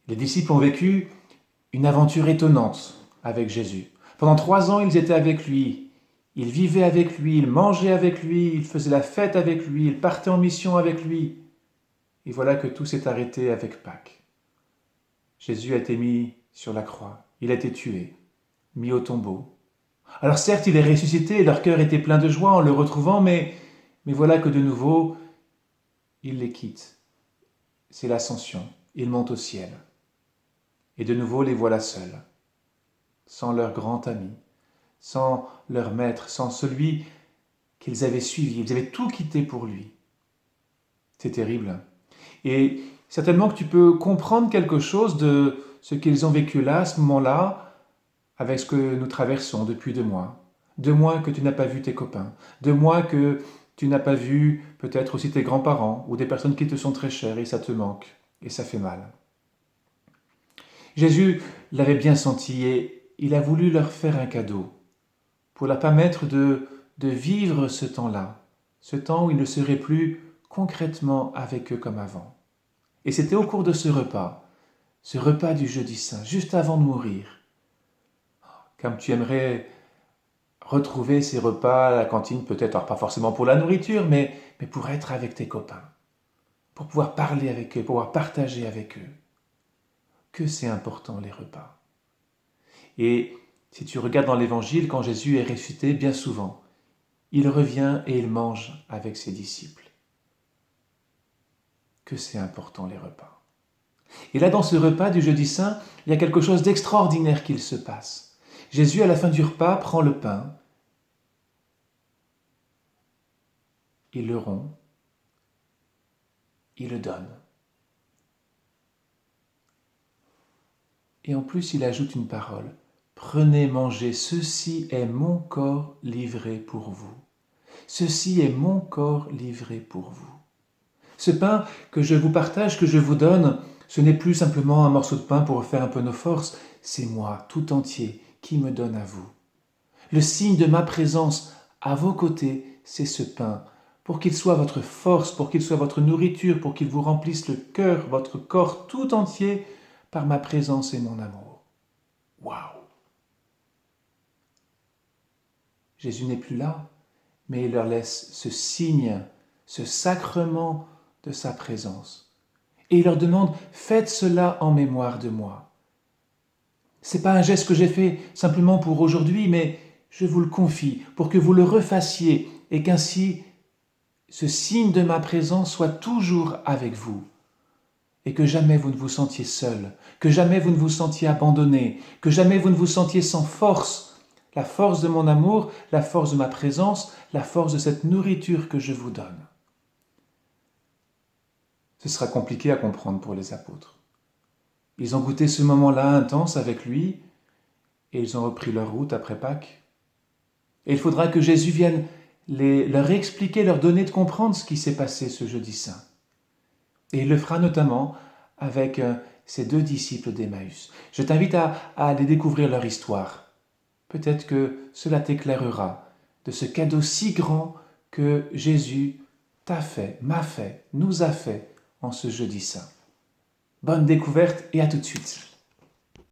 Les disciples ont vécu une aventure étonnante avec Jésus. Pendant 3 ans, ils étaient avec lui. Ils vivaient avec lui, ils mangeaient avec lui, ils faisaient la fête avec lui, ils partaient en mission avec lui. Et voilà que tout s'est arrêté avec Pâques. Jésus a été mis sur la croix, il a été tué, mis au tombeau. Alors certes, il est ressuscité et leur cœur était plein de joie en le retrouvant, mais voilà que de nouveau, il les quitte. C'est l'ascension, il monte au ciel. Et de nouveau, les voilà seuls, sans leur grand ami, sans leur maître, sans celui qu'ils avaient suivi. Ils avaient tout quitté pour lui. C'est terrible. Et certainement que tu peux comprendre quelque chose de ce qu'ils ont vécu là, à ce moment-là, avec ce que nous traversons depuis 2 mois. 2 mois que tu n'as pas vu tes copains. 2 mois que tu n'as pas vu peut-être aussi tes grands-parents ou des personnes qui te sont très chères et ça te manque et ça fait mal. Jésus l'avait bien senti et il a voulu leur faire un cadeau pour leur permettre de vivre ce temps-là, ce temps où il ne serait plus concrètement avec eux comme avant. Et c'était au cours de ce repas du jeudi saint, juste avant de mourir, comme tu aimerais retrouver ces repas à la cantine, peut-être, alors pas forcément pour la nourriture, mais pour être avec tes copains, pour pouvoir parler avec eux, pour pouvoir partager avec eux. Que c'est important les repas. Et si tu regardes dans l'évangile, quand Jésus est ressuscité, bien souvent, il revient et il mange avec ses disciples. Que c'est important les repas. Et là, dans ce repas du jeudi saint, il y a quelque chose d'extraordinaire qu'il se passe. Jésus, à la fin du repas, prend le pain, il le rompt, il le donne. Et en plus, il ajoute une parole. Prenez, mangez, ceci est mon corps livré pour vous. Ceci est mon corps livré pour vous. Ce pain que je vous partage, que je vous donne, ce n'est plus simplement un morceau de pain pour faire un peu nos forces, c'est moi, tout entier, qui me donne à vous. Le signe de ma présence à vos côtés, c'est ce pain, pour qu'il soit votre force, pour qu'il soit votre nourriture, pour qu'il vous remplisse le cœur, votre corps tout entier, par ma présence et mon amour. Waouh! Jésus n'est plus là, mais il leur laisse ce signe, ce sacrement de sa présence. Et il leur demande, faites cela en mémoire de moi. Ce n'est pas un geste que j'ai fait simplement pour aujourd'hui, mais je vous le confie, pour que vous le refassiez et qu'ainsi ce signe de ma présence soit toujours avec vous. Et que jamais vous ne vous sentiez seul, que jamais vous ne vous sentiez abandonné, que jamais vous ne vous sentiez sans force, la force de mon amour, la force de ma présence, la force de cette nourriture que je vous donne. Ce sera compliqué à comprendre pour les apôtres. Ils ont goûté ce moment-là intense avec lui et ils ont repris leur route après Pâques. Et il faudra que Jésus vienne leur expliquer, leur donner de comprendre ce qui s'est passé ce jeudi saint. Et il le fera notamment avec ses 2 disciples d'Emmaüs. Je t'invite à aller découvrir leur histoire. Peut-être que cela t'éclairera de ce cadeau si grand que Jésus t'a fait, m'a fait, nous a fait en ce jeudi saint. Bonne découverte et à tout de suite.